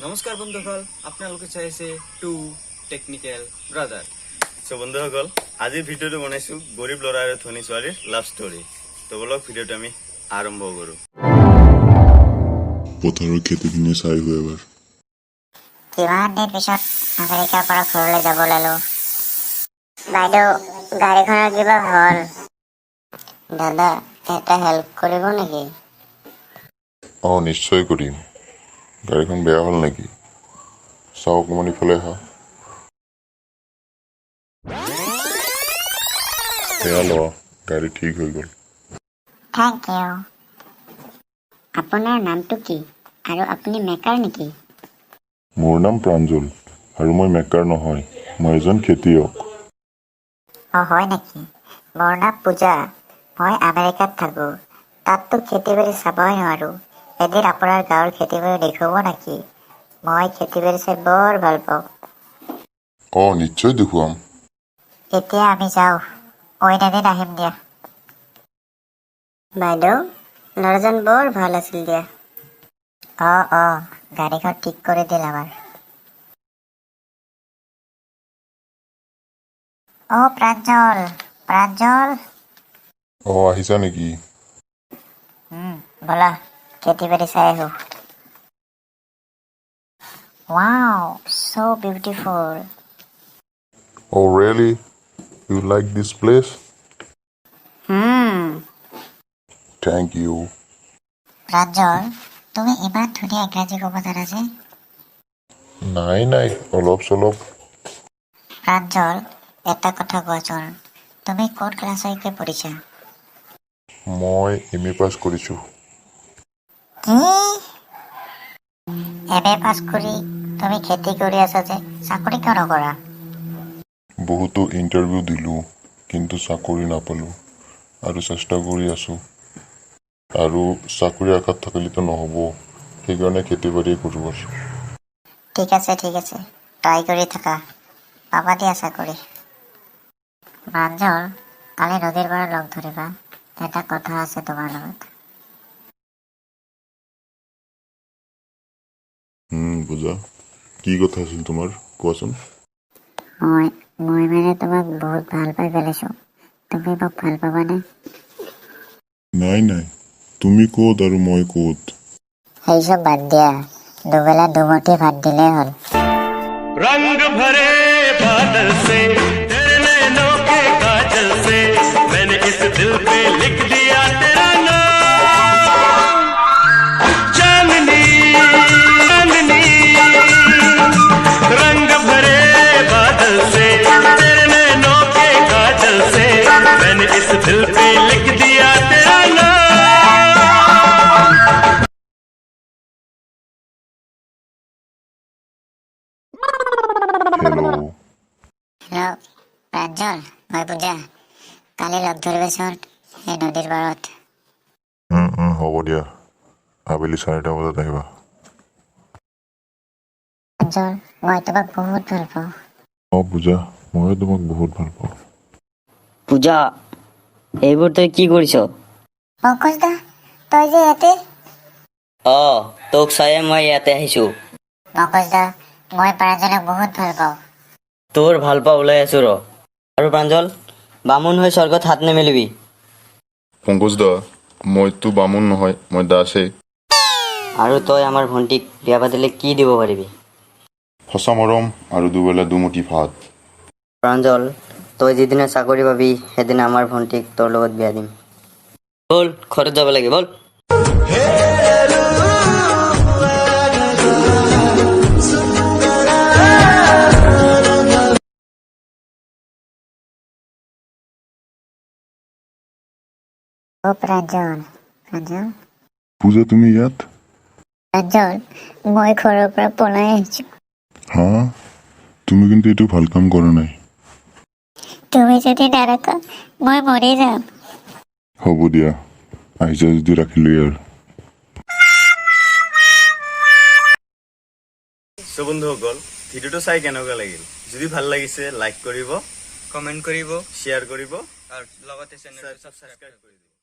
নমস্কাৰ বন্ধুসকল, আপোনালোকে চাইছে টু টেকনিকেল ব্ৰাদাৰ। সো বন্ধুসকল, আজি ভিডিঅ'টো বনাইছো গৰীব ল'ৰা আৰু ধনী ছোৱালীৰ লাভ ষ্টৰী। তো বলক ভিডিঅ'টো আমি আৰম্ভ কৰোঁ। পথাৰৰ খেতিখিনি চাই হৈ এবাৰ কিমান দিন পিছত আমেৰিকাৰ পৰা ঘৰলৈ যাব ওলালো। বাইদেউ, গাড়ীখনৰ কিবা হ'ল? দাদা, এটা হেল্প কৰিব নেকি? নিশ্চয় কৰিম। গাড়ীখন বেয়া হ'ল নেকি? চাওঁ অকণমান ইফালে আহা। সেয়া লোৱা, গাড়ী ঠিক হৈ গ'ল। Thank you. আপোনাৰ নামটো কি আৰু আপুনি মেকাৰ নেকি? মোৰ নাম প্ৰাঞ্জল আৰু মই মেকাৰ নহয়, মই এজন খেতিয়ক। হয় নেকি? মোৰ নাম পূজা। মই আমেৰিকাত থাকোঁ। তাততো খেতি বাৰী চাবই নোৱাৰোঁ। এদিন আপোনাৰ গাঁৱৰ খেতি বাৰী দেখুৱাব নেকি? মই খেতি বাৰী চাই বৰ ভাল পাওঁ। নিশ্চয় দেখুৱাম। এতিয়া আমি যাওঁ, অইন এদিন আহিম দিয়া। বাইদেউ, ল'ৰাজন বৰ ভাল আছিল দিয়া। গাড়ীখন ঠিক কৰি দিল আমাৰ। প্ৰাঞ্জল, প্ৰাঞ্জল। আহিছা নেকি? ব'লা, খেতি বাৰী চাই আহোঁ। Wow, so beautiful. Really? You like this place? Thank you. Pranjal, তুমি ইমান ধুনীয়া ইংৰাজী ক'ব জানা যে? নাই, অলপ চলপ। প্ৰাঞ্জল, এটা কথা কোৱাচোন, তুমি কোন ক্লাছলৈকে পঢ়িছা? মই MA পাছ কৰিছোঁ। কি? MA পাছ কৰি তুমি খেতি কৰি আছা যে, চাকৰি কিয় নকৰা? বহুতো ইণ্টাৰভিউ দিলোঁ, কিন্তু চাকৰি নাপালোঁ আৰু চেষ্টা কৰি আছোঁ। আৰু চাকৰি আশাত থাকিলেতো নহ'ব, সেইকাৰণে খেতি বাৰী কৰিব আছোঁ। ঠিক আছে, ট্ৰাই কৰি থাকা, পাবা দিয়া চাকৰি। প্ৰাঞ্জল, কালি নদীৰ পাৰত লগ ধৰিবা, এটা কথা আছে তোমাৰ লগত। বুজা, কি কথা আছিল তোমাৰ, কোৱাচোন। মই মানে তোমাক বহুত ভাল পাই পেলাইছোঁ। তুমি মোক ভাল পাবানে? নাই, তুমি ক'ত আৰু মই ক'ত? সেই চব বাদ দিয়া, দুবেলা দুমুঠি ভাত দিলেই হ'ল। रंग भरे बादल से तेरे नैनों के काजल से मैंने इस दिल पे लिख दिया तेरा नाम। चांदनी चांदनी, रंग भरे बादल से तेरे नैनों के काजल से मैंने इस दिल पे लिख दिया तेरा नाम। হেল্ল', প্ৰাঞ্জল, মই পূজা। কালি লগ ধৰিবাচোন এই নদীৰ পাৰত। হ'ব দিয়া, আবেলি 4টা বজাত আহিবা। প্ৰাঞ্জল, মই তোমাক বহুত ভাল পাওঁ। পূজা, ময়ো তোমাক বহুত ভাল পাওঁ। পূজা, এইবোৰ তই কি কৰিছ? পংকজ দা, তই যে ইয়াতে? তোক চায়ে মই ইয়াতে আহিছো। পংকজ দা, মই প্ৰাঞ্জলক বহুত ভাল পাওঁ। তোৰ ভাল পা ওলাই আছো ৰ। আৰু প্ৰাঞ্জল, বামুণ হৈ স্বৰ্গত হাত নেমেলিবি। পংকজ দা, মইতো বামুণ নহয়, মই দাসহে। আৰু তই আমাৰ ভণ্টিক বিয়া পাতিলে কি দিব পাৰিবি? সঁচা মৰম আৰু দুবেলা দুমুঠি ভাত। প্ৰাঞ্জল, তই যিদিনা চাকৰি পাবি সেইদিনা আমাৰ ভণ্টিক তোৰ লগত বিয়া দিম। ব'ল, ঘৰত যাব লাগে, ব'ল। প্ৰাঞ্জল, পূজা, তুমি ইয়াত? প্ৰাঞ্জল, মই ঘৰৰ পৰা পলাই আহিছো। তুমি কিন্তু এইটো ভাল কাম কৰা নাই। তুমি যদি নাৰাখা মই মৰি যাম। হ'ব দিয়া, আহিছা যদি ৰাখিলোৱেই আৰু। সো বন্ধুসকল, ভিডিঅ'টো চাই কেনেকুৱা লাগিল? যদি ভাল লাগিছে লাইক কৰিব, কমেণ্ট কৰিব, শ্বেয়াৰ কৰিব আৰু লগতে চেনেলটো ছাবস্ক্ৰাইব কৰি দিব।